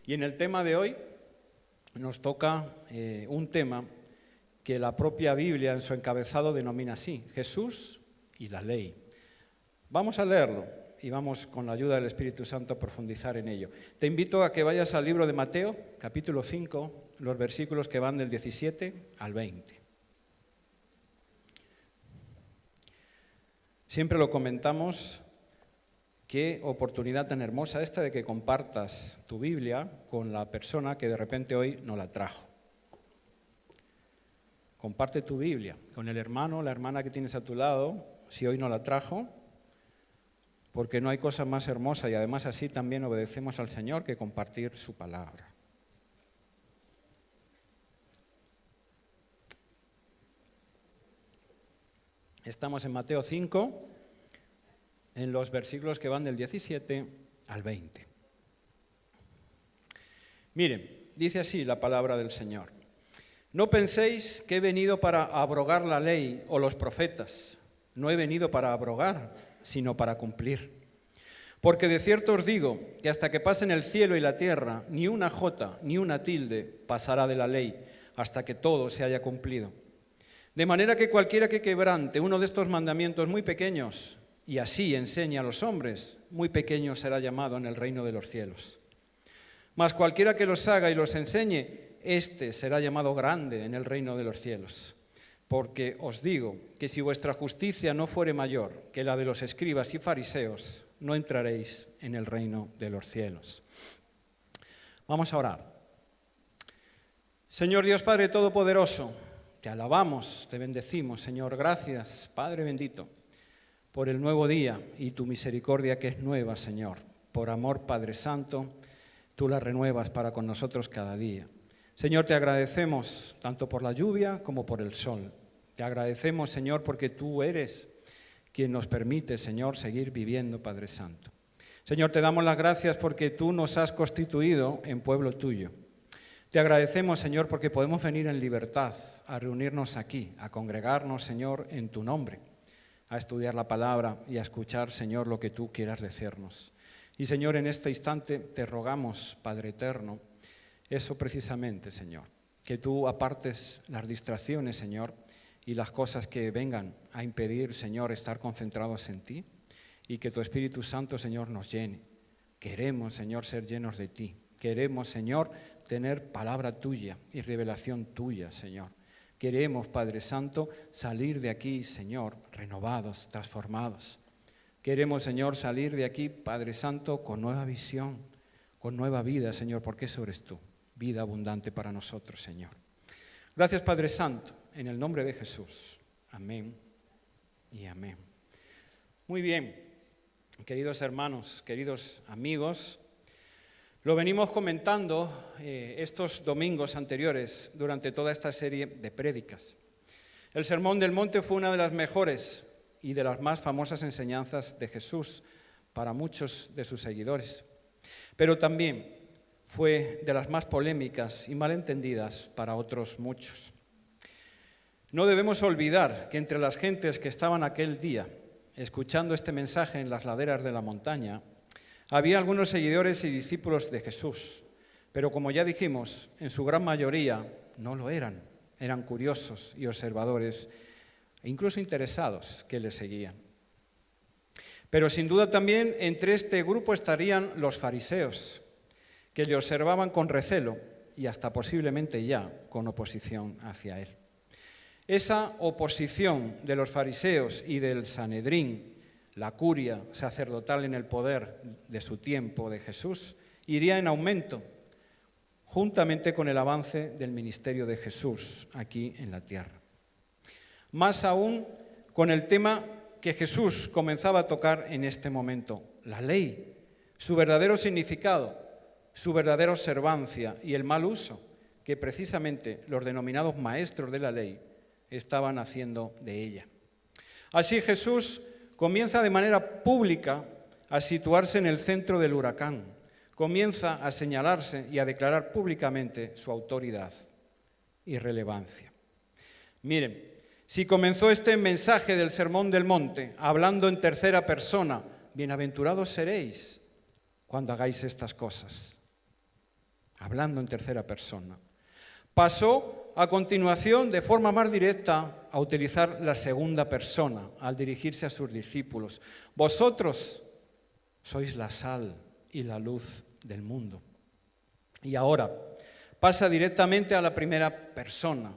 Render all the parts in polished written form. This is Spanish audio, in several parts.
Y en el tema de hoy nos toca un tema que la propia Biblia en su encabezado denomina así: Jesús y la ley. Vamos a leerlo y vamos con la ayuda del Espíritu Santo a profundizar en ello. Te invito a que vayas al libro de Mateo, capítulo 5, los versículos que van del 17 al 20. Siempre lo comentamos, qué oportunidad tan hermosa esta de que compartas tu Biblia con la persona que de repente hoy no la trajo. Comparte tu Biblia con el hermano, la hermana que tienes a tu lado, si hoy no la trajo, porque no hay cosa más hermosa y además así también obedecemos al Señor que compartir su palabra. Estamos en Mateo 5, en los versículos que van del 17 al 20. Miren, dice así la palabra del Señor. No penséis que he venido para abrogar la ley o los profetas. No he venido para abrogar, sino para cumplir. Porque de cierto os digo que hasta que pasen el cielo y la tierra, ni una jota ni una tilde pasará de la ley, hasta que todo se haya cumplido. De manera que cualquiera que quebrante uno de estos mandamientos muy pequeños, y así enseñe a los hombres, muy pequeño será llamado en el reino de los cielos. Mas cualquiera que los haga y los enseñe, éste será llamado grande en el reino de los cielos. Porque os digo que si vuestra justicia no fuere mayor que la de los escribas y fariseos, no entraréis en el reino de los cielos. Vamos a orar. Señor Dios Padre Todopoderoso, te alabamos, te bendecimos, Señor. Gracias, Padre bendito, por el nuevo día y tu misericordia que es nueva, Señor. Por amor, Padre Santo, tú la renuevas para con nosotros cada día. Señor, te agradecemos tanto por la lluvia como por el sol. Te agradecemos, Señor, porque tú eres quien nos permite, Señor, seguir viviendo, Padre Santo. Señor, te damos las gracias porque tú nos has constituido en pueblo tuyo. Te agradecemos, Señor, porque podemos venir en libertad a reunirnos aquí, a congregarnos, Señor, en tu nombre, a estudiar la palabra y a escuchar, Señor, lo que tú quieras decirnos. Y, Señor, en este instante te rogamos, Padre eterno, eso precisamente, Señor, que tú apartes las distracciones, Señor, y las cosas que vengan a impedir, Señor, estar concentrados en ti, y que tu Espíritu Santo, Señor, nos llene. Queremos, Señor, ser llenos de ti. Queremos, Señor, tener palabra tuya y revelación tuya, Señor. Queremos, Padre Santo, salir de aquí, Señor, renovados, transformados. Queremos, Señor, salir de aquí, Padre Santo, con nueva visión, con nueva vida, Señor, porque eso eres tú, vida abundante para nosotros, Señor. Gracias, Padre Santo, en el nombre de Jesús. Amén y amén. Muy bien, queridos hermanos, queridos amigos, lo venimos comentando estos domingos anteriores durante toda esta serie de prédicas. El Sermón del Monte fue una de las mejores y de las más famosas enseñanzas de Jesús para muchos de sus seguidores, pero también fue de las más polémicas y malentendidas para otros muchos. No debemos olvidar que entre las gentes que estaban aquel día escuchando este mensaje en las laderas de la montaña, había algunos seguidores y discípulos de Jesús, pero como ya dijimos, en su gran mayoría no lo eran. Eran curiosos y observadores, e incluso interesados que le seguían. Pero sin duda también entre este grupo estarían los fariseos, que le observaban con recelo y hasta posiblemente ya con oposición hacia él. Esa oposición de los fariseos y del Sanedrín, la curia sacerdotal en el poder de su tiempo de Jesús, iría en aumento, juntamente con el avance del ministerio de Jesús aquí en la tierra. Más aún con el tema que Jesús comenzaba a tocar en este momento, la ley, su verdadero significado, su verdadera observancia y el mal uso que precisamente los denominados maestros de la ley estaban haciendo de ella. Así Jesús comienza de manera pública a situarse en el centro del huracán, comienza a señalarse y a declarar públicamente su autoridad y relevancia. Miren, si comenzó este mensaje del Sermón del Monte hablando en tercera persona, bienaventurados seréis cuando hagáis estas cosas. hablando en tercera persona. Pasó a continuación de forma más directa a utilizar la segunda persona al dirigirse a sus discípulos. Vosotros sois la sal y la luz del mundo. Y ahora pasa directamente a la primera persona,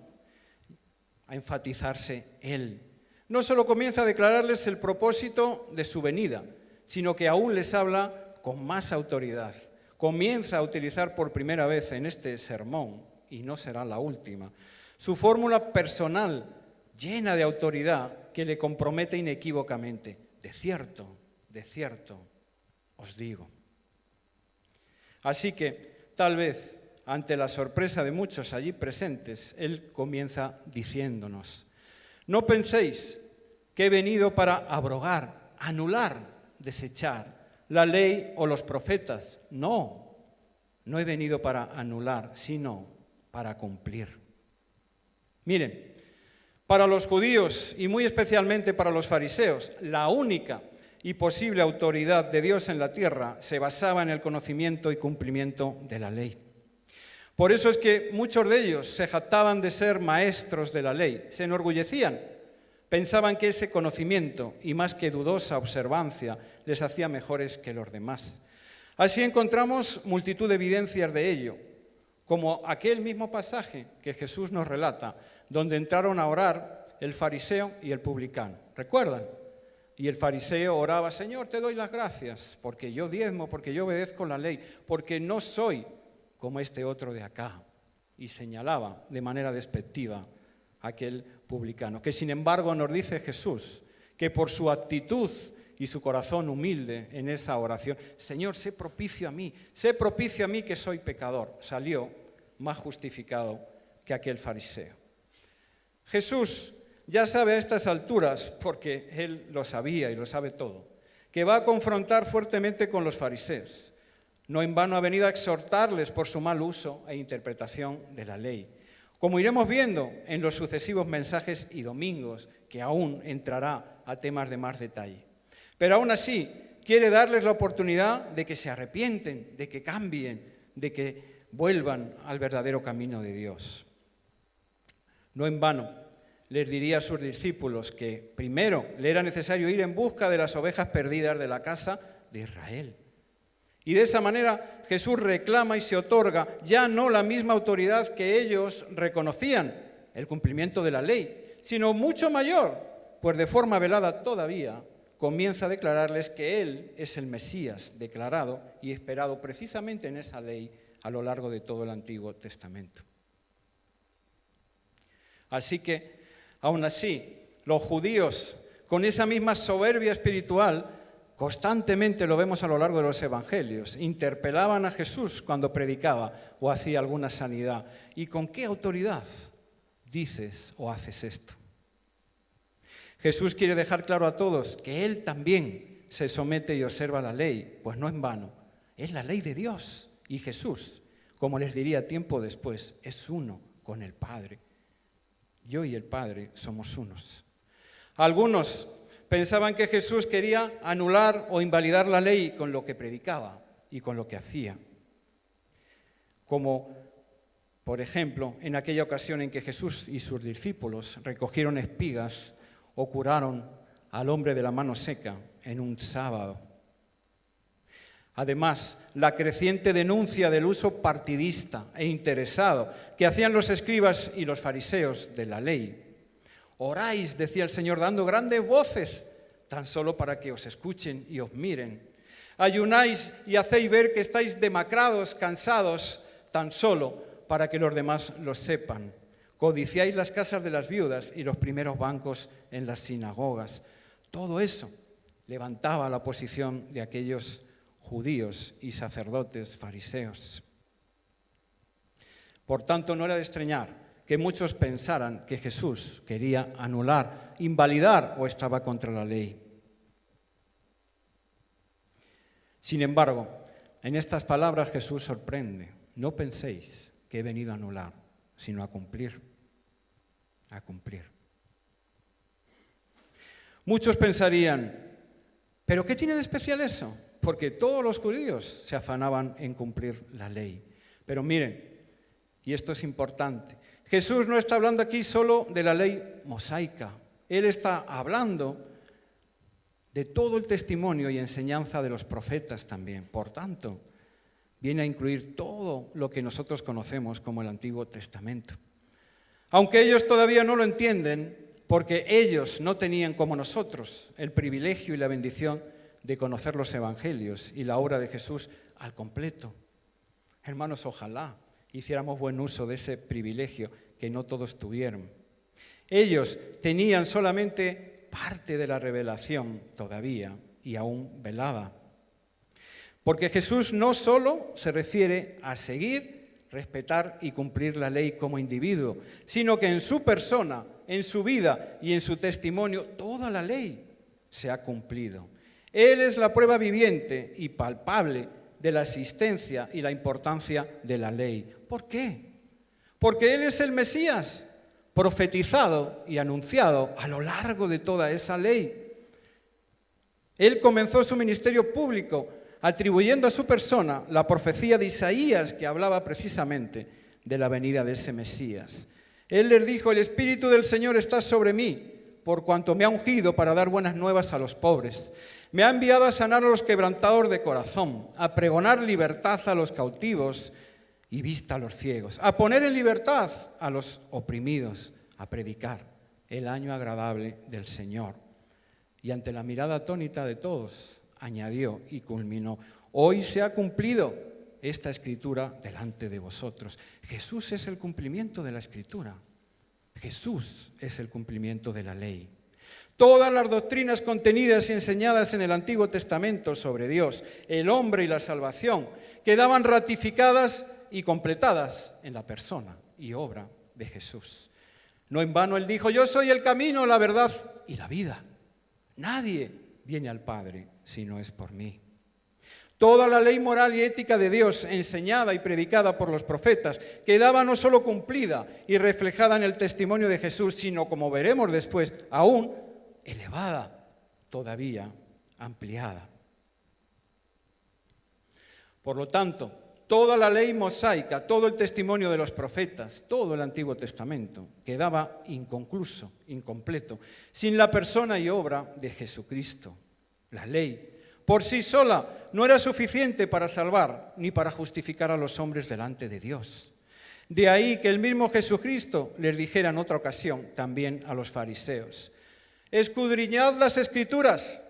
a enfatizarse Él. No solo comienza a declararles el propósito de su venida, sino que aún les habla con más autoridad. Comienza a utilizar por primera vez en este sermón, y no será la última, su fórmula personal llena de autoridad que le compromete inequívocamente. De cierto, os digo. Así que, tal vez, ante la sorpresa de muchos allí presentes, él comienza diciéndonos: no penséis que he venido para abrogar, anular, desechar la ley o los profetas. No he venido para anular, sino para cumplir. Miren, para los judíos y muy especialmente para los fariseos, la única y posible autoridad de Dios en la tierra se basaba en el conocimiento y cumplimiento de la ley. Por eso es que muchos de ellos se jactaban de ser maestros de la ley, se enorgullecían, pensaban que ese conocimiento y más que dudosa observancia les hacía mejores que los demás. Así encontramos multitud de evidencias de ello, como aquel mismo pasaje que Jesús nos relata, donde entraron a orar el fariseo y el publicano. ¿Recuerdan? Y el fariseo oraba: Señor, te doy las gracias, porque yo diezmo, porque yo obedezco la ley, porque no soy como este otro de acá. Y señalaba de manera despectiva a aquel publicano, que sin embargo nos dice Jesús que por su actitud y su corazón humilde en esa oración: Señor, sé propicio a mí que soy pecador, salió más justificado que aquel fariseo. Jesús ya sabe a estas alturas, porque él lo sabía y lo sabe todo, que va a confrontar fuertemente con los fariseos. No en vano ha venido a exhortarles por su mal uso e interpretación de la ley, como iremos viendo en los sucesivos mensajes y domingos, que aún entrará a temas de más detalle. Pero aún así quiere darles la oportunidad de que se arrepienten, de que cambien, de que vuelvan al verdadero camino de Dios. No en vano les diría a sus discípulos que primero le era necesario ir en busca de las ovejas perdidas de la casa de Israel. Y de esa manera Jesús reclama y se otorga ya no la misma autoridad que ellos reconocían, el cumplimiento de la ley, sino mucho mayor, pues de forma velada todavía comienza a declararles que Él es el Mesías declarado y esperado precisamente en esa ley a lo largo de todo el Antiguo Testamento. Así que, aún así, los judíos, con esa misma soberbia espiritual, constantemente lo vemos a lo largo de los evangelios, interpelaban a Jesús cuando predicaba o hacía alguna sanidad. ¿Y con qué autoridad dices o haces esto? Jesús quiere dejar claro a todos que Él también se somete y observa la ley, pues no en vano, es la ley de Dios. Y Jesús, como les diría tiempo después, es uno con el Padre. Yo y el Padre somos unos. Algunos pensaban que Jesús quería anular o invalidar la ley con lo que predicaba y con lo que hacía. Como, por ejemplo, en aquella ocasión en que Jesús y sus discípulos recogieron espigas o curaron al hombre de la mano seca en un sábado. Además, la creciente denuncia del uso partidista e interesado que hacían los escribas y los fariseos de la ley. Oráis, decía el Señor, dando grandes voces, tan solo para que os escuchen y os miren. Ayunáis y hacéis ver que estáis demacrados, cansados, tan solo para que los demás lo sepan. Codiciáis las casas de las viudas y los primeros bancos en las sinagogas. Todo eso levantaba la posición de aquellos judíos y sacerdotes fariseos. Por tanto, no era de extrañar que muchos pensaran que Jesús quería anular, invalidar o estaba contra la ley. Sin embargo, en estas palabras Jesús sorprende. No penséis que he venido a anular, sino a cumplir. A cumplir. Muchos pensarían, ¿pero qué tiene de especial eso? Porque todos los judíos se afanaban en cumplir la ley. Pero miren, y esto es importante, Jesús no está hablando aquí solo de la ley mosaica. Él está hablando de todo el testimonio y enseñanza de los profetas también. Por tanto, viene a incluir todo lo que nosotros conocemos como el Antiguo Testamento. Aunque ellos todavía no lo entienden, porque ellos no tenían como nosotros el privilegio y la bendición de conocer los evangelios y la obra de Jesús al completo. Hermanos, ojalá hiciéramos buen uso de ese privilegio que no todos tuvieron. Ellos tenían solamente parte de la revelación todavía y aún velada. Porque Jesús no solo se refiere a seguir, respetar y cumplir la ley como individuo, sino que en su persona, en su vida y en su testimonio, toda la ley se ha cumplido. Él es la prueba viviente y palpable de la existencia y la importancia de la ley. ¿Por qué? Porque Él es el Mesías, profetizado y anunciado a lo largo de toda esa ley. Él comenzó su ministerio público atribuyendo a su persona la profecía de Isaías que hablaba precisamente de la venida de ese Mesías. Él les dijo: el Espíritu del Señor está sobre mí, por cuanto me ha ungido para dar buenas nuevas a los pobres. Me ha enviado a sanar a los quebrantados de corazón, a pregonar libertad a los cautivos y vista a los ciegos, a poner en libertad a los oprimidos, a predicar el año agradable del Señor. Y ante la mirada atónita de todos, añadió y culminó: hoy se ha cumplido esta escritura delante de vosotros. Jesús es el cumplimiento de la escritura. Jesús es el cumplimiento de la ley. Todas las doctrinas contenidas y enseñadas en el Antiguo Testamento sobre Dios, el hombre y la salvación, quedaban ratificadas y completadas en la persona y obra de Jesús. No en vano Él dijo: yo soy el camino, la verdad y la vida. Nadie viene al Padre si no es por mí. Toda la ley moral y ética de Dios, enseñada y predicada por los profetas, quedaba no solo cumplida y reflejada en el testimonio de Jesús, sino, como veremos después, aún elevada, todavía ampliada. Por lo tanto, toda la ley mosaica, todo el testimonio de los profetas, todo el Antiguo Testamento, quedaba inconcluso, incompleto, sin la persona y obra de Jesucristo. La ley por sí sola no era suficiente para salvar ni para justificar a los hombres delante de Dios. De ahí que el mismo Jesucristo les dijera en otra ocasión también a los fariseos: escudriñad las Escrituras,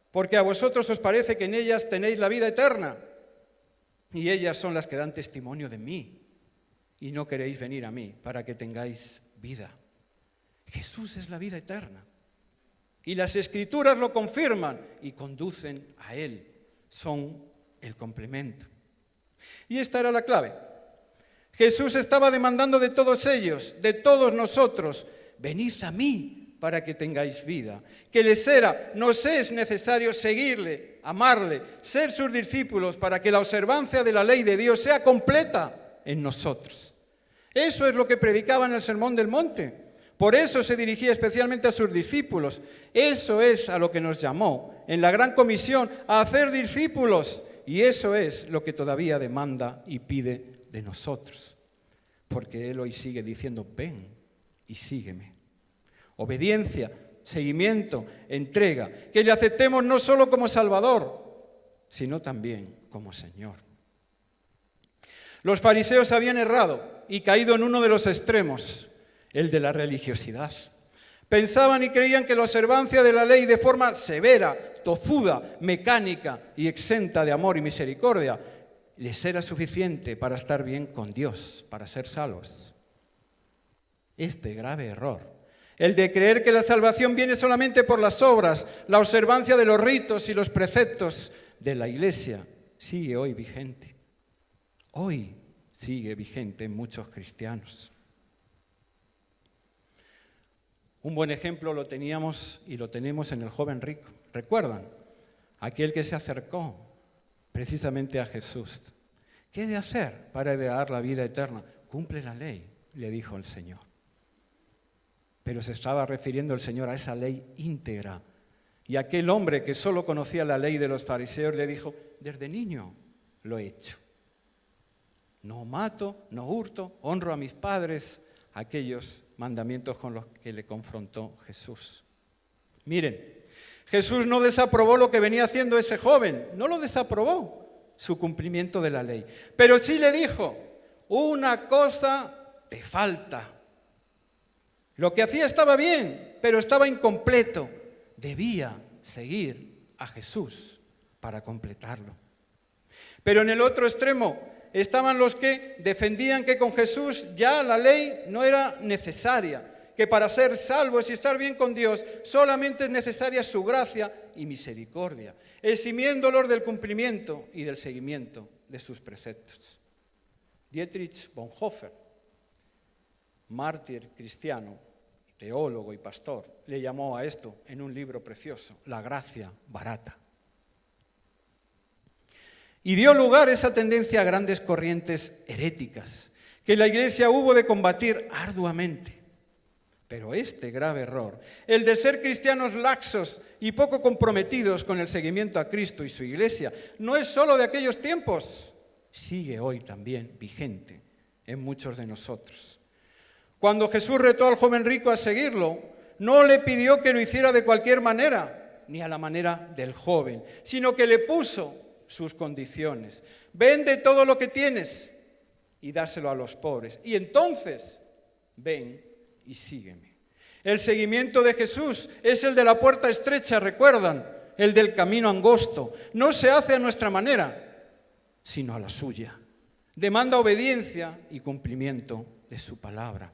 porque a vosotros os parece que en ellas tenéis la vida eterna, y ellas son las que dan testimonio de mí, y no queréis venir a mí para que tengáis vida. Jesús es la vida eterna. Y las Escrituras lo confirman y conducen a Él, son el complemento. Y esta era la clave. Jesús estaba demandando de todos ellos, de todos nosotros: venid a mí para que tengáis vida. Que nos es necesario seguirle, amarle, ser sus discípulos para que la observancia de la ley de Dios sea completa en nosotros. Eso es lo que predicaba en el Sermón del Monte. Por eso se dirigía especialmente a sus discípulos. Eso es a lo que nos llamó en la Gran Comisión, a hacer discípulos. Y eso es lo que todavía demanda y pide de nosotros. Porque Él hoy sigue diciendo: ven y sígueme. Obediencia, seguimiento, entrega. Que le aceptemos no solo como Salvador, sino también como Señor. Los fariseos habían errado y caído en uno de los extremos, el de la religiosidad. Pensaban y creían que la observancia de la ley de forma severa, tozuda, mecánica y exenta de amor y misericordia les era suficiente para estar bien con Dios, para ser salvos. Este grave error, el de creer que la salvación viene solamente por las obras, la observancia de los ritos y los preceptos de la Iglesia, sigue hoy vigente. Hoy sigue vigente en muchos cristianos. Un buen ejemplo lo teníamos y lo tenemos en el joven rico. ¿Recuerdan? Aquel que se acercó precisamente a Jesús. ¿Qué he de hacer para heredar la vida eterna? Cumple la ley, le dijo el Señor. Pero se estaba refiriendo el Señor a esa ley íntegra. Y aquel hombre que solo conocía la ley de los fariseos le dijo: desde niño lo he hecho. no mato, no hurto, honro a mis padres, aquellos mandamientos con los que le confrontó Jesús. Miren, Jesús no desaprobó lo que venía haciendo ese joven, no lo desaprobó, su cumplimiento de la ley. Pero sí le dijo, una cosa te falta. Lo que hacía estaba bien, pero estaba incompleto. Debía seguir a Jesús para completarlo. Pero en el otro extremo estaban los que defendían que con Jesús ya la ley no era necesaria, que para ser salvos y estar bien con Dios solamente es necesaria su gracia y misericordia, eximiéndolos del cumplimiento y del seguimiento de sus preceptos. Dietrich Bonhoeffer, mártir cristiano, teólogo y pastor, le llamó a esto en un libro precioso, La gracia barata. Y dio lugar esa tendencia a grandes corrientes heréticas que la Iglesia hubo de combatir arduamente. Pero este grave error, el de ser cristianos laxos y poco comprometidos con el seguimiento a Cristo y su Iglesia, no es solo de aquellos tiempos, sigue hoy también vigente en muchos de nosotros. Cuando Jesús retó al joven rico a seguirlo, no le pidió que lo hiciera de cualquier manera, ni a la manera del joven, sino que le puso sus condiciones. Vende todo lo que tienes y dáselo a los pobres. Y entonces, ven y sígueme. El seguimiento de Jesús es el de la puerta estrecha, ¿recuerdan? El del camino angosto. No se hace a nuestra manera, sino a la suya. Demanda obediencia y cumplimiento de su palabra.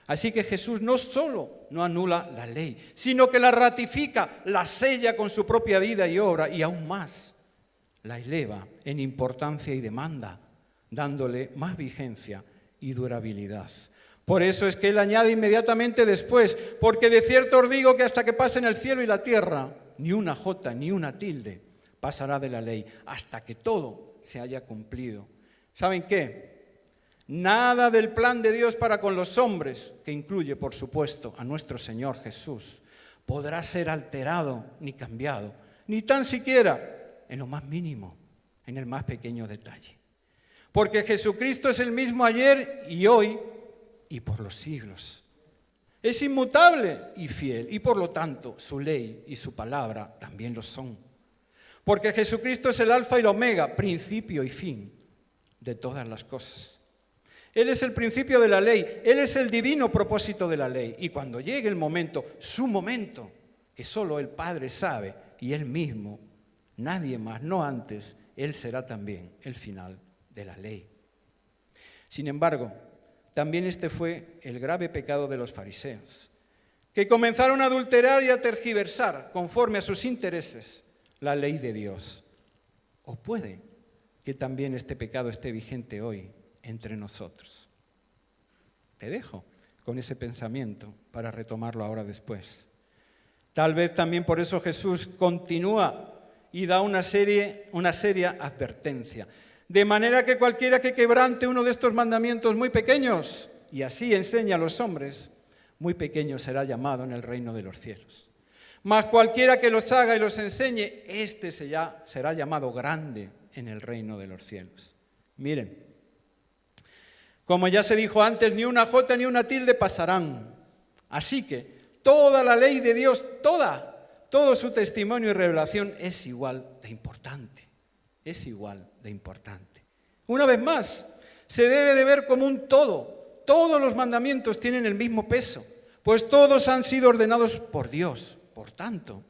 Así que Jesús no solo no anula la ley, sino que la ratifica, la sella con su propia vida y obra, y aún más, la eleva en importancia y demanda, dándole más vigencia y durabilidad. Por eso es que Él añade inmediatamente después, porque de cierto os digo que hasta que pasen el cielo y la tierra, ni una jota ni una tilde pasará de la ley, hasta que todo se haya cumplido. ¿Saben qué? Nada del plan de Dios para con los hombres, que incluye, por supuesto, a nuestro Señor Jesús, podrá ser alterado ni cambiado, ni tan siquiera en lo más mínimo, en el más pequeño detalle. Porque Jesucristo es el mismo ayer y hoy y por los siglos. Es inmutable y fiel, y por lo tanto su ley y su palabra también lo son. Porque Jesucristo es el alfa y el omega, principio y fin de todas las cosas. Él es el principio de la ley, Él es el divino propósito de la ley. Y cuando llegue el momento, su momento, que solo el Padre sabe y Él mismo, nadie más, no antes, Él será también el final de la ley. Sin embargo, también este fue el grave pecado de los fariseos, que comenzaron a adulterar y a tergiversar, conforme a sus intereses, la ley de Dios. O puede que también este pecado esté vigente hoy entre nosotros. Te dejo con ese pensamiento para retomarlo ahora después. Tal vez también por eso Jesús continúa y da una seria advertencia. De manera que cualquiera que quebrante uno de estos mandamientos muy pequeños, y así enseña a los hombres, muy pequeño será llamado en el reino de los cielos. Mas cualquiera que los haga y los enseñe, este será llamado grande en el reino de los cielos. Miren, como ya se dijo antes, ni una jota ni una tilde pasarán. Así que toda la ley de Dios, todo su testimonio y revelación es igual de importante. Es igual de importante. Una vez más, se debe de ver como un todo. Todos los mandamientos tienen el mismo peso, pues todos han sido ordenados por Dios. Por tanto,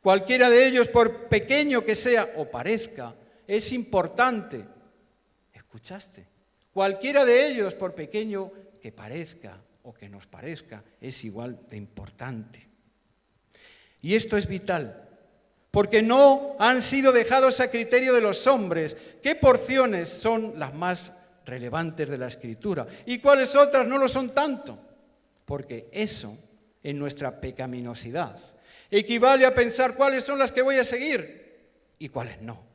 cualquiera de ellos, por pequeño que sea o parezca, es importante. ¿Escuchaste? Cualquiera de ellos, por pequeño que parezca o que nos parezca, es igual de importante. Y esto es vital, porque no han sido dejados a criterio de los hombres qué porciones son las más relevantes de la Escritura y cuáles otras no lo son tanto, porque eso, en nuestra pecaminosidad, equivale a pensar cuáles son las que voy a seguir y cuáles no.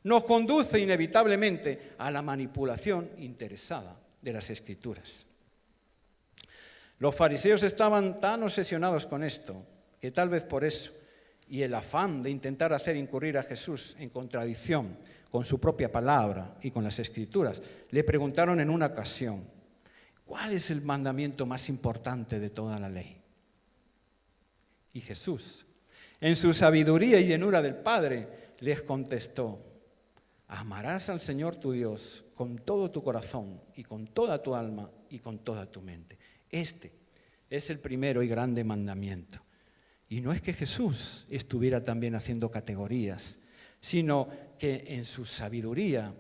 Nos conduce inevitablemente a la manipulación interesada de las Escrituras. Los fariseos estaban tan obsesionados con esto que tal vez por eso y el afán de intentar hacer incurrir a Jesús en contradicción con su propia palabra y con las Escrituras, le preguntaron en una ocasión, ¿cuál es el mandamiento más importante de toda la ley? Y Jesús, en su sabiduría y llenura del Padre, les contestó, amarás al Señor tu Dios con todo tu corazón y con toda tu alma y con toda tu mente. Este es el primero y grande mandamiento. Y no es que Jesús estuviera también haciendo categorías, sino que en su sabiduría,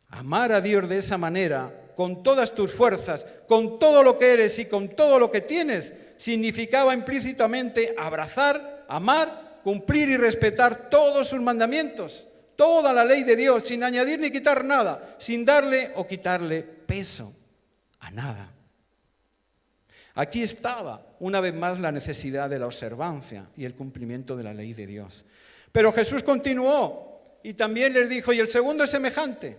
amar a Dios de esa manera, con todas tus fuerzas, con todo lo que eres y con todo lo que tienes, significaba implícitamente abrazar, amar, cumplir y respetar todos sus mandamientos, toda la ley de Dios, sin añadir ni quitar nada, sin darle o quitarle peso a nada. Aquí estaba, una vez más, la necesidad de la observancia y el cumplimiento de la ley de Dios. Pero Jesús continuó y también les dijo, y el segundo es semejante,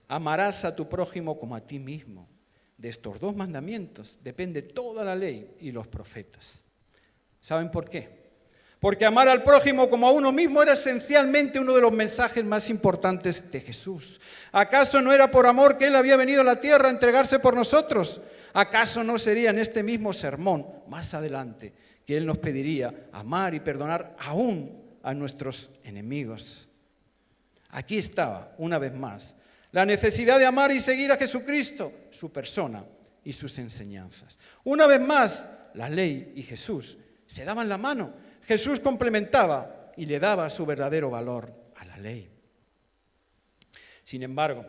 amarás a tu prójimo como a ti mismo. De estos dos mandamientos depende toda la ley y los profetas. ¿Saben por qué? Porque amar al prójimo como a uno mismo era esencialmente uno de los mensajes más importantes de Jesús. ¿Acaso no era por amor que Él había venido a la tierra a entregarse por nosotros? ¿Acaso no sería en este mismo sermón, más adelante, que Él nos pediría amar y perdonar aún a nuestros enemigos? Aquí estaba, una vez más, la necesidad de amar y seguir a Jesucristo, su persona y sus enseñanzas. Una vez más, la ley y Jesús se daban la mano. Jesús complementaba y le daba su verdadero valor a la ley. Sin embargo,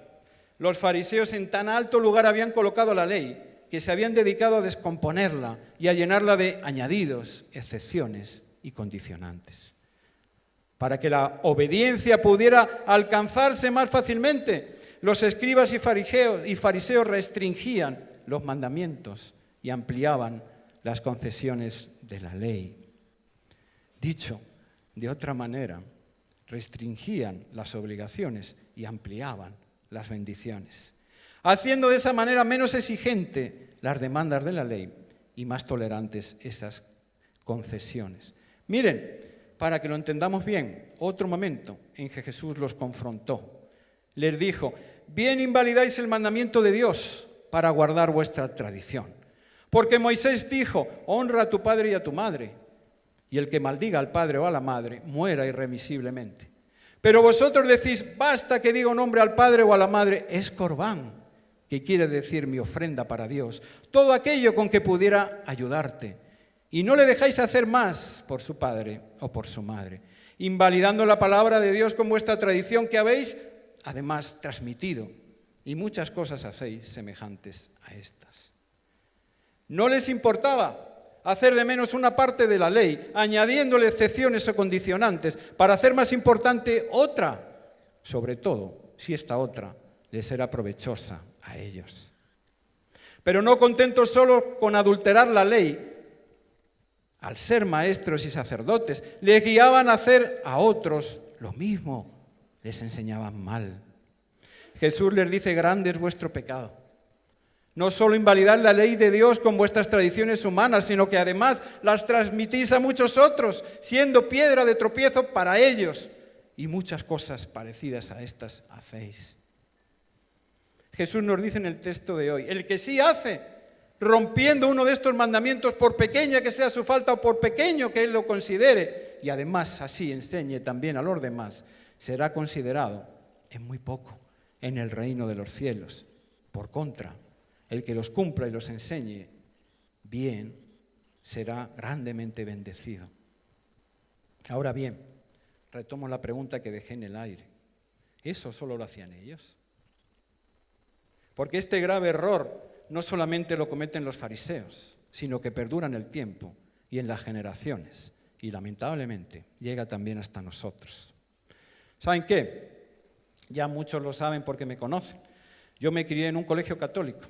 los fariseos en tan alto lugar habían colocado la ley que se habían dedicado a descomponerla y a llenarla de añadidos, excepciones y condicionantes. Para que la obediencia pudiera alcanzarse más fácilmente, los escribas y fariseos restringían los mandamientos y ampliaban las concesiones de la ley. Dicho de otra manera, restringían las obligaciones y ampliaban las bendiciones, haciendo de esa manera menos exigente las demandas de la ley y más tolerantes esas concesiones. Miren, para que lo entendamos bien, otro momento en que Jesús los confrontó. Les dijo, bien invalidáis el mandamiento de Dios para guardar vuestra tradición. Porque Moisés dijo, honra a tu padre y a tu madre, y el que maldiga al padre o a la madre muera irremisiblemente. Pero vosotros decís, basta que diga un hombre al padre o a la madre, es corbán, que quiere decir mi ofrenda para Dios, todo aquello con que pudiera ayudarte. Y no le dejáis hacer más por su padre o por su madre, invalidando la palabra de Dios con vuestra tradición que habéis, además, transmitido. Y muchas cosas hacéis semejantes a estas. No les importaba hacer de menos una parte de la ley, añadiéndole excepciones o condicionantes, para hacer más importante otra, sobre todo si esta otra les era provechosa a ellos. Pero no contentos solo con adulterar la ley, al ser maestros y sacerdotes, les guiaban a hacer a otros lo mismo, les enseñaban mal. Jesús les dice, grande es vuestro pecado. No solo invalidar la ley de Dios con vuestras tradiciones humanas, sino que además las transmitís a muchos otros, siendo piedra de tropiezo para ellos. Y muchas cosas parecidas a estas hacéis. Jesús nos dice en el texto de hoy, el que sí hace, rompiendo uno de estos mandamientos, por pequeña que sea su falta o por pequeño que él lo considere, y además así enseñe también a los demás, será considerado en muy poco en el reino de los cielos. Por contra, el que los cumpla y los enseñe bien será grandemente bendecido. Ahora bien, retomo la pregunta que dejé en el aire. ¿Eso solo lo hacían ellos? Porque este grave error no solamente lo cometen los fariseos, sino que perdura en el tiempo y en las generaciones. Y lamentablemente llega también hasta nosotros. ¿Saben qué? Ya muchos lo saben porque me conocen. Yo me crié en un colegio católico.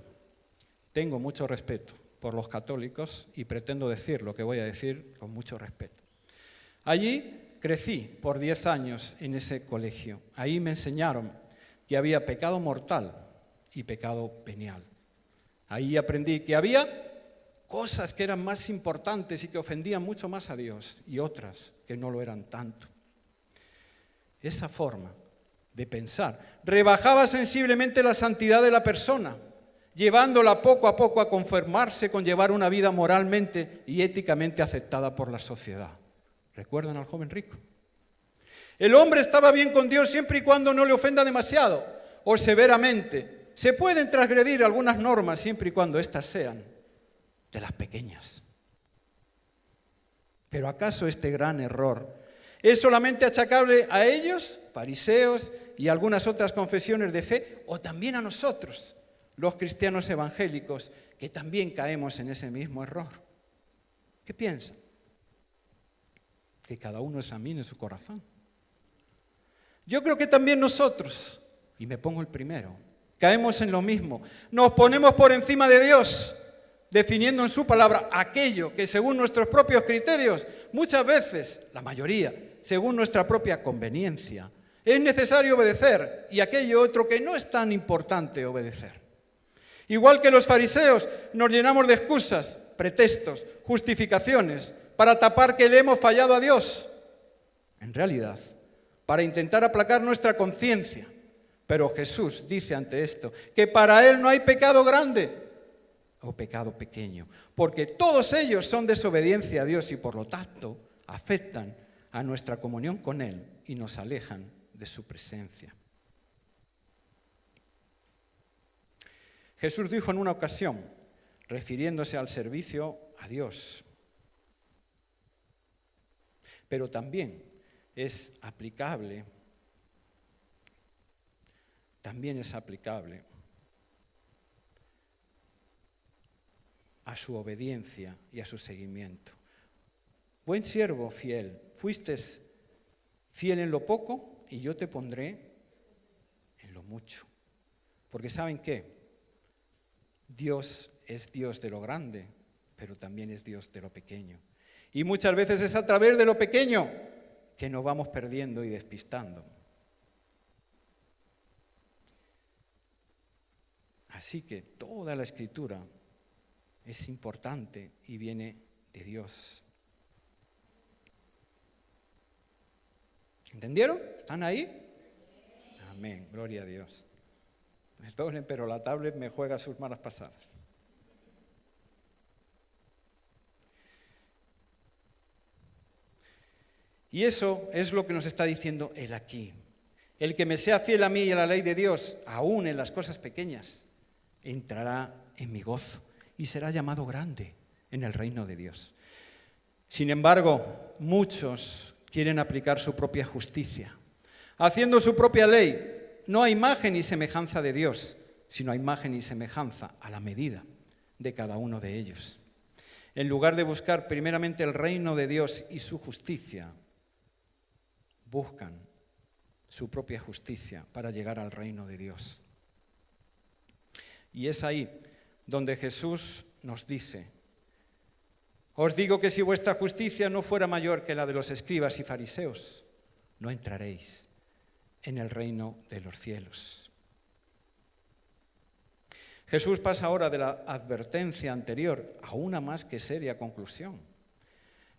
Tengo mucho respeto por los católicos y pretendo decir lo que voy a decir con mucho respeto. Allí crecí por 10 años en ese colegio. Ahí me enseñaron que había pecado mortal y pecado venial. Ahí aprendí que había cosas que eran más importantes y que ofendían mucho más a Dios y otras que no lo eran tanto. Esa forma de pensar. Rebajaba sensiblemente la santidad de la persona, llevándola poco a poco a conformarse con llevar una vida moralmente y éticamente aceptada por la sociedad. ¿Recuerdan al joven rico? El hombre estaba bien con Dios siempre y cuando no le ofenda demasiado o severamente. Se pueden transgredir algunas normas siempre y cuando éstas sean de las pequeñas. Pero ¿acaso este gran error es solamente achacable a ellos, fariseos y algunas otras confesiones de fe, o también a nosotros, los cristianos evangélicos, que también caemos en ese mismo error? ¿Qué piensan? Que cada uno examine su corazón. Yo creo que también nosotros, y me pongo el primero, caemos en lo mismo. Nos ponemos por encima de Dios, definiendo en su palabra aquello que según nuestros propios criterios, muchas veces, la mayoría, según nuestra propia conveniencia, es necesario obedecer, y aquello otro que no es tan importante obedecer. Igual que los fariseos, nos llenamos de excusas, pretextos, justificaciones, para tapar que le hemos fallado a Dios. En realidad, para intentar aplacar nuestra conciencia. Pero Jesús dice ante esto que para Él no hay pecado grande o pecado pequeño, porque todos ellos son desobediencia a Dios y por lo tanto afectan a nuestra comunión con Él y nos alejan de su presencia. Jesús dijo en una ocasión, refiriéndose al servicio a Dios, pero también es aplicable a su obediencia y a su seguimiento. Buen siervo fiel, fuiste fiel en lo poco y yo te pondré en lo mucho. Porque ¿saben qué? Dios es Dios de lo grande, pero también es Dios de lo pequeño. Y muchas veces es a través de lo pequeño que nos vamos perdiendo y despistando. Así que toda la Escritura es importante y viene de Dios. ¿Entendieron? ¿Están ahí? Amén, gloria a Dios. Perdonen, pero la tablet me juega sus malas pasadas. Y eso es lo que nos está diciendo Él aquí. El que me sea fiel a mí y a la ley de Dios, aún en las cosas pequeñas, entrará en mi gozo y será llamado grande en el reino de Dios. Sin embargo, muchos quieren aplicar su propia justicia, haciendo su propia ley, no a imagen y semejanza de Dios, sino a imagen y semejanza a la medida de cada uno de ellos. En lugar de buscar primeramente el reino de Dios y su justicia, buscan su propia justicia para llegar al reino de Dios. Y es ahí donde Jesús nos dice: os digo que si vuestra justicia no fuera mayor que la de los escribas y fariseos, no entraréis en el reino de los cielos. Jesús pasa ahora de la advertencia anterior a una más que seria conclusión.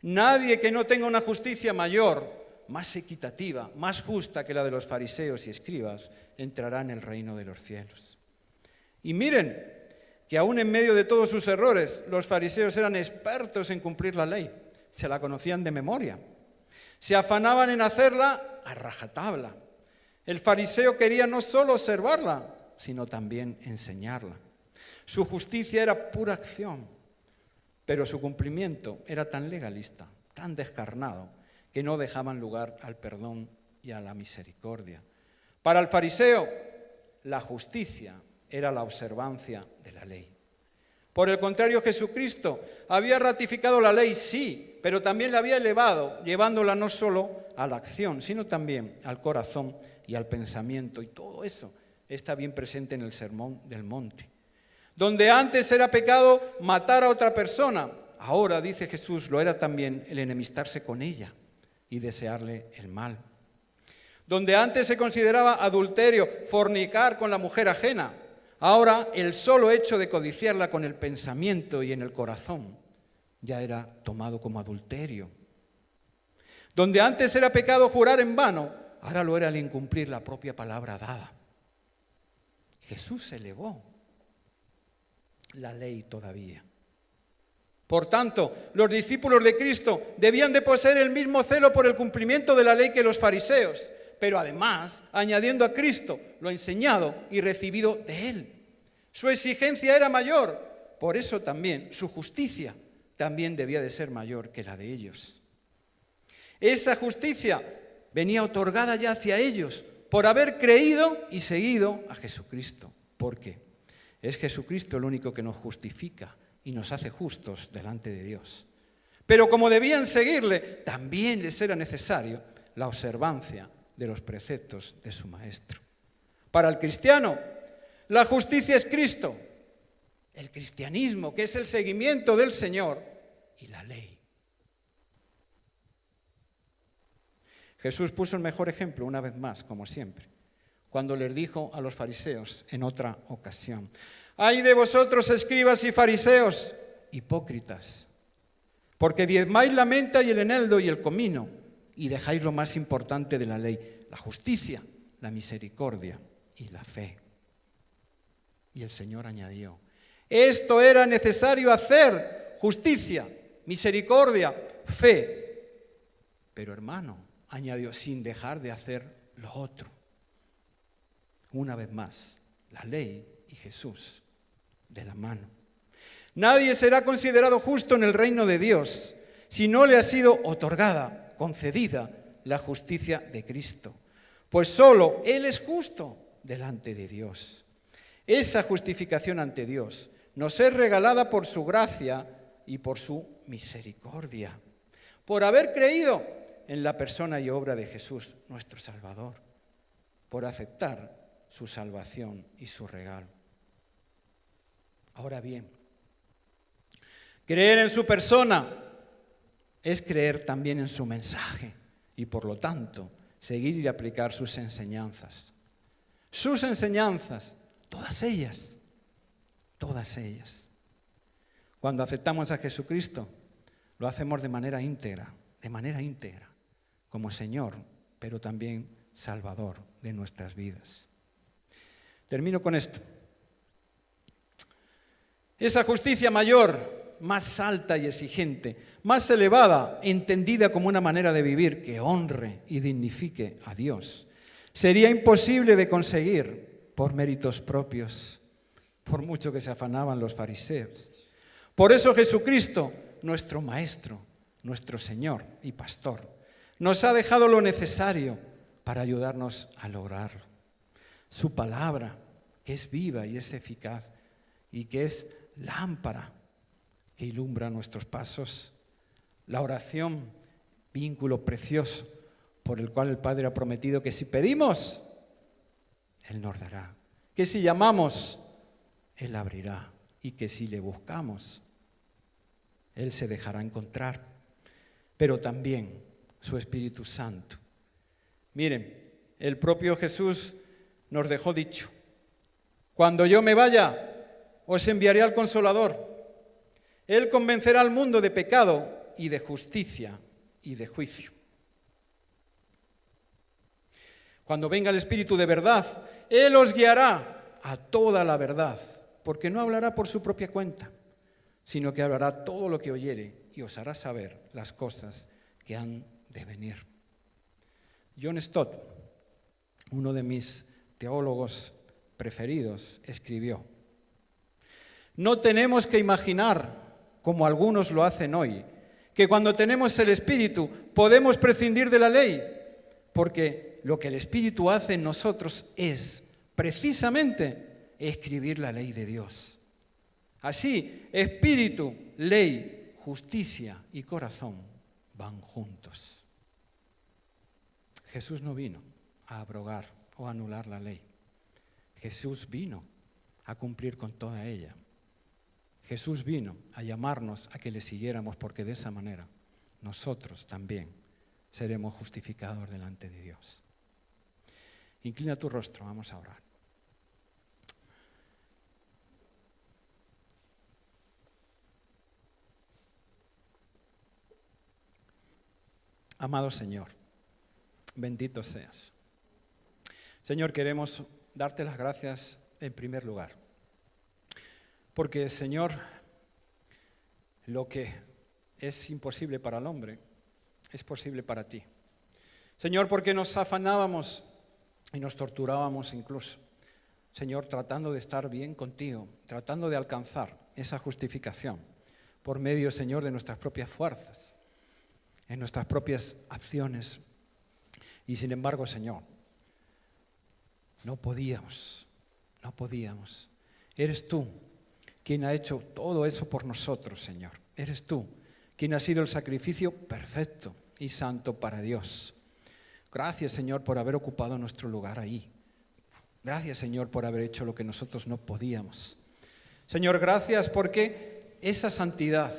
Nadie que no tenga una justicia mayor, más equitativa, más justa que la de los fariseos y escribas, entrará en el reino de los cielos. Y miren que aún en medio de todos sus errores, los fariseos eran expertos en cumplir la ley, se la conocían de memoria, se afanaban en hacerla a rajatabla. El fariseo quería no solo observarla, sino también enseñarla. Su justicia era pura acción, pero su cumplimiento era tan legalista, tan descarnado, que no dejaban lugar al perdón y a la misericordia. Para el fariseo, la justicia era la observancia de la ley. Por el contrario, Jesucristo había ratificado la ley, sí, pero también la había elevado, llevándola no solo a la acción, sino también al corazón y al pensamiento. Y todo eso está bien presente en el Sermón del Monte. Donde antes era pecado matar a otra persona, ahora, dice Jesús, lo era también el enemistarse con ella y desearle el mal. Donde antes se consideraba adulterio fornicar con la mujer ajena, ahora el solo hecho de codiciarla con el pensamiento y en el corazón ya era tomado como adulterio. Donde antes era pecado jurar en vano, ahora lo era al incumplir la propia palabra dada. Jesús elevó la ley todavía. Por tanto, los discípulos de Cristo debían de poseer el mismo celo por el cumplimiento de la ley que los fariseos, pero además añadiendo a Cristo lo enseñado y recibido de Él. Su exigencia era mayor, por eso también su justicia también debía de ser mayor que la de ellos. Esa justicia venía otorgada ya hacia ellos por haber creído y seguido a Jesucristo. ¿Por qué? Es Jesucristo el único que nos justifica y nos hace justos delante de Dios. Pero como debían seguirle, también les era necesario la observancia de los preceptos de su Maestro. Para el cristiano, la justicia es Cristo, el cristianismo, que es el seguimiento del Señor, y la ley. Jesús puso el mejor ejemplo una vez más, como siempre, cuando les dijo a los fariseos en otra ocasión: ¡ay de vosotros, escribas y fariseos, hipócritas! Porque diezmáis la menta y el eneldo y el comino, y dejáis lo más importante de la ley, la justicia, la misericordia y la fe. Y el Señor añadió: esto era necesario hacer, justicia, misericordia, fe. Pero hermano, añadió, sin dejar de hacer lo otro. Una vez más, la ley y Jesús de la mano. Nadie será considerado justo en el reino de Dios si no le ha sido otorgada, concedida la justicia de Cristo. Pues solo Él es justo delante de Dios. Esa justificación ante Dios nos es regalada por su gracia y por su misericordia, por haber creído en la persona y obra de Jesús, nuestro Salvador, por aceptar su salvación y su regalo. Ahora bien, creer en su persona es creer también en su mensaje y, por lo tanto, seguir y aplicar sus enseñanzas. Sus enseñanzas, todas ellas. Cuando aceptamos a Jesucristo, lo hacemos de manera íntegra, como Señor, pero también Salvador de nuestras vidas. Termino con esto. Esa justicia mayor, más alta y exigente, más elevada, entendida como una manera de vivir que honre y dignifique a Dios, sería imposible de conseguir por méritos propios, por mucho que se afanaban los fariseos. Por eso Jesucristo, nuestro Maestro, nuestro Señor y Pastor, nos ha dejado lo necesario para ayudarnos a lograrlo. Su palabra, que es viva y es eficaz, y que es lámpara que ilumbra nuestros pasos. La oración, vínculo precioso por el cual el Padre ha prometido que si pedimos, Él nos dará. Que si llamamos, Él abrirá. Y que si le buscamos, Él se dejará encontrar. Pero también su Espíritu Santo. Miren, el propio Jesús nos dejó dicho: cuando yo me vaya, os enviaré al Consolador. Él convencerá al mundo de pecado y de justicia y de juicio. Cuando venga el Espíritu de verdad, Él os guiará a toda la verdad, porque no hablará por su propia cuenta, sino que hablará todo lo que oyere y os hará saber las cosas que han de venir. John Stott, uno de mis teólogos preferidos, escribió: no tenemos que imaginar, como algunos lo hacen hoy, que cuando tenemos el Espíritu podemos prescindir de la ley, porque lo que el Espíritu hace en nosotros es, precisamente, escribir la ley de Dios. Así, Espíritu, ley, justicia y corazón van juntos. Jesús no vino a abrogar o anular la ley. Jesús vino a cumplir con toda ella. Jesús vino a llamarnos a que le siguiéramos, porque de esa manera nosotros también seremos justificados delante de Dios. Inclina tu rostro, vamos a orar. Amado Señor, Bendito seas. Señor, queremos darte las gracias en primer lugar. Porque, Señor, lo que es imposible para el hombre es posible para ti. Señor, porque nos afanábamos y nos torturábamos incluso. Señor, tratando de estar bien contigo, tratando de alcanzar esa justificación por medio, Señor, de nuestras propias fuerzas, en nuestras propias acciones. Y sin embargo, Señor, no podíamos. Eres tú quien ha hecho todo eso por nosotros, Señor. Eres tú quien ha sido el sacrificio perfecto y santo para Dios. Gracias, Señor, por haber ocupado nuestro lugar ahí. Gracias, Señor, por haber hecho lo que nosotros no podíamos. Señor, gracias porque esa santidad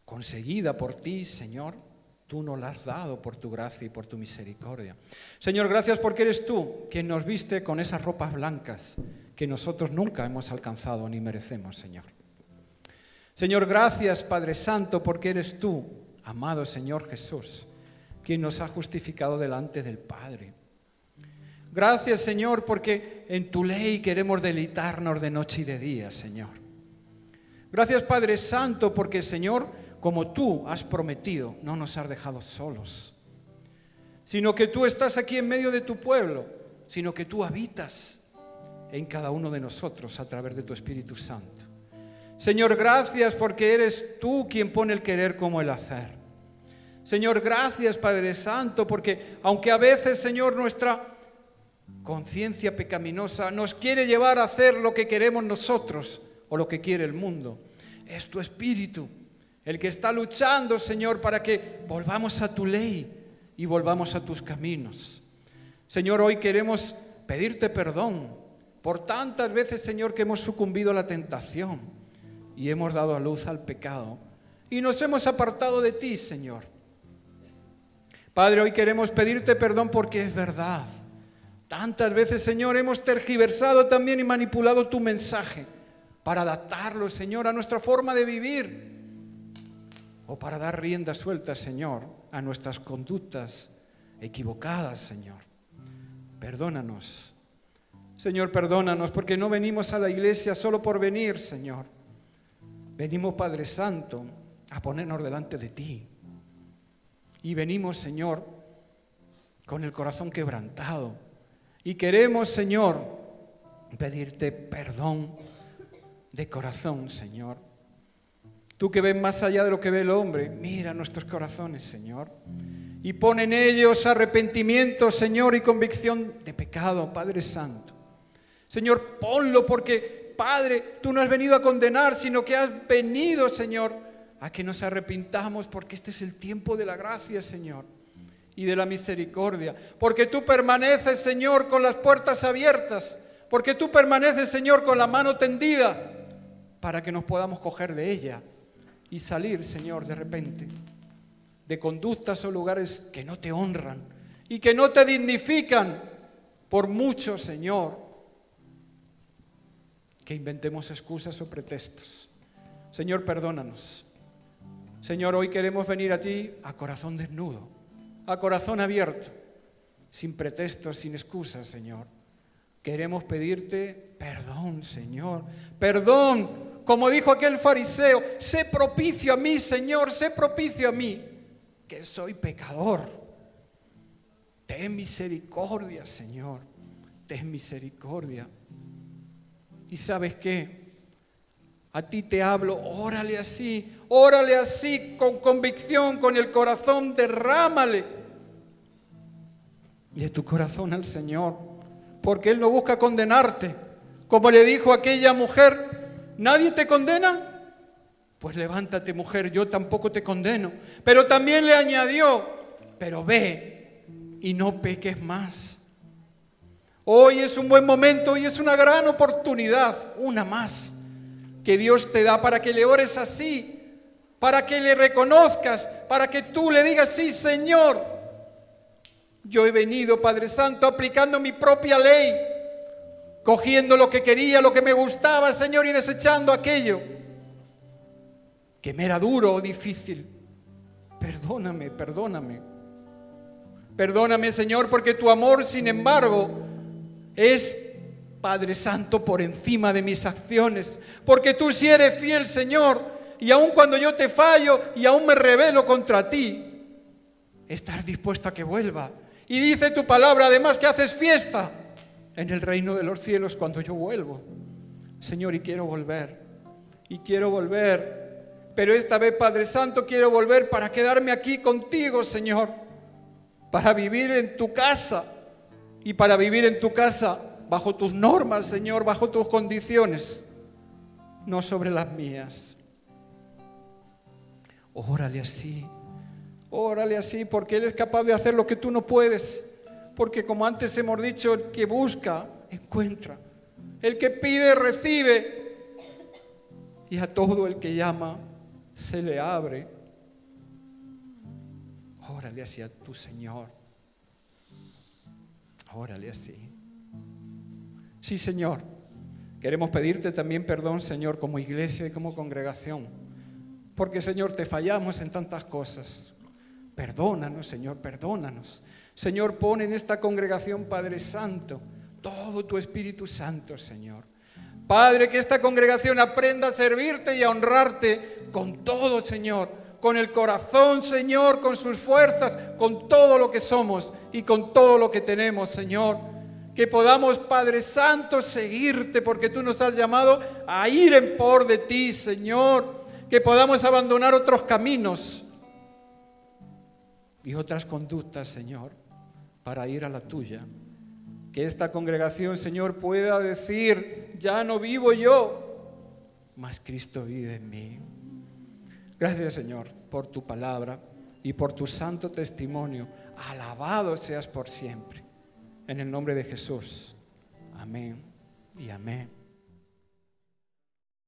conseguida por ti, Señor, tú nos la has dado por tu gracia y por tu misericordia. Señor, gracias porque eres tú quien nos viste con esas ropas blancas que nosotros nunca hemos alcanzado ni merecemos, Señor. Señor, gracias, Padre Santo, porque eres tú, amado Señor Jesús, quien nos ha justificado delante del Padre. Gracias, Señor, porque en tu ley queremos deleitarnos de noche y de día, Señor. Gracias, Padre Santo, porque, Señor, como tú has prometido, no nos has dejado solos, sino que tú estás aquí en medio de tu pueblo, sino que tú habitas en cada uno de nosotros a través de tu Espíritu Santo. Señor, gracias porque eres tú quien pone el querer como el hacer. Señor, gracias, Padre Santo, porque aunque a veces, Señor, nuestra conciencia pecaminosa nos quiere llevar a hacer lo que queremos nosotros o lo que quiere el mundo, es tu Espíritu el que está luchando, Señor, para que volvamos a tu ley y volvamos a tus caminos. Señor, hoy queremos pedirte perdón por tantas veces, Señor, que hemos sucumbido a la tentación y hemos dado a luz al pecado y nos hemos apartado de ti, Señor. Padre, hoy queremos pedirte perdón porque es verdad. Tantas veces, Señor, hemos tergiversado también y manipulado tu mensaje para adaptarlo, Señor, a nuestra forma de vivir o para dar rienda suelta, Señor, a nuestras conductas equivocadas, Señor. Perdónanos. Señor, perdónanos porque no venimos a la iglesia solo por venir, Señor. Venimos, Padre Santo, a ponernos delante de ti. Y venimos, Señor, con el corazón quebrantado. Y queremos, Señor, pedirte perdón de corazón, Señor. Tú que ves más allá de lo que ve el hombre, mira nuestros corazones, Señor. Y pon en ellos arrepentimiento, Señor, y convicción de pecado, Padre Santo. Señor, ponlo porque, Padre, tú no has venido a condenar, sino que has venido, Señor, a que nos arrepintamos porque este es el tiempo de la gracia, Señor, y de la misericordia. Porque tú permaneces, Señor, con las puertas abiertas. Porque tú permaneces, Señor, con la mano tendida para que nos podamos coger de ella y salir, Señor, de repente de conductas o lugares que no te honran y que no te dignifican por mucho, Señor, que inventemos excusas o pretextos. Señor, perdónanos. Señor, hoy queremos venir a ti a corazón desnudo, a corazón abierto, sin pretextos, sin excusas, Señor. Queremos pedirte perdón, Señor. Perdón, como dijo aquel fariseo, sé propicio a mí, Señor, sé propicio a mí, que soy pecador. Ten misericordia, Señor, ten misericordia. ¿Y sabes qué? A ti te hablo, órale así con convicción, con el corazón, derrámale de tu corazón al Señor, porque Él no busca condenarte. Como le dijo aquella mujer, ¿nadie te condena? Pues levántate, mujer, yo tampoco te condeno. Pero también le añadió, pero ve y no peques más. Hoy es un buen momento, hoy es una gran oportunidad, una más, que Dios te da para que le ores así, para que le reconozcas, para que tú le digas, sí, Señor, yo he venido, Padre Santo, aplicando mi propia ley, cogiendo lo que quería, lo que me gustaba, Señor, y desechando aquello que me era duro o difícil. Perdóname, perdóname. Perdóname, Señor, porque tu amor, sin embargo, es, Padre Santo, por encima de mis acciones. Porque tú sí eres fiel, Señor, y aun cuando yo te fallo y aún me rebelo contra ti, estás dispuesto a que vuelva. Y dice tu palabra, además, que haces fiesta en el reino de los cielos cuando yo vuelvo. Señor, y quiero volver. Pero esta vez, Padre Santo, quiero volver para quedarme aquí contigo, Señor, para vivir en tu casa y para vivir en tu casa bajo tus normas, Señor, bajo tus condiciones, no sobre las mías. Órale así, porque Él es capaz de hacer lo que tú no puedes, porque como antes hemos dicho, el que busca, encuentra, el que pide, recibe, y a todo el que llama, se le abre. Órale así a tu Señor. Órale así. Sí, Señor. Queremos pedirte también perdón, Señor, como iglesia y como congregación. Porque, Señor, te fallamos en tantas cosas. Perdónanos, Señor, perdónanos. Señor, pon en esta congregación, Padre Santo, todo tu Espíritu Santo, Señor. Padre, que esta congregación aprenda a servirte y a honrarte con todo, Señor, con el corazón, Señor, con sus fuerzas, con todo lo que somos y con todo lo que tenemos, Señor. Que podamos, Padre Santo, seguirte porque tú nos has llamado a ir en por de ti, Señor. Que podamos abandonar otros caminos y otras conductas, Señor, para ir a la tuya. Que esta congregación, Señor, pueda decir, ya no vivo yo, mas Cristo vive en mí. Gracias, Señor, por tu palabra y por tu santo testimonio. Alabado seas por siempre. En el nombre de Jesús. Amén y amén.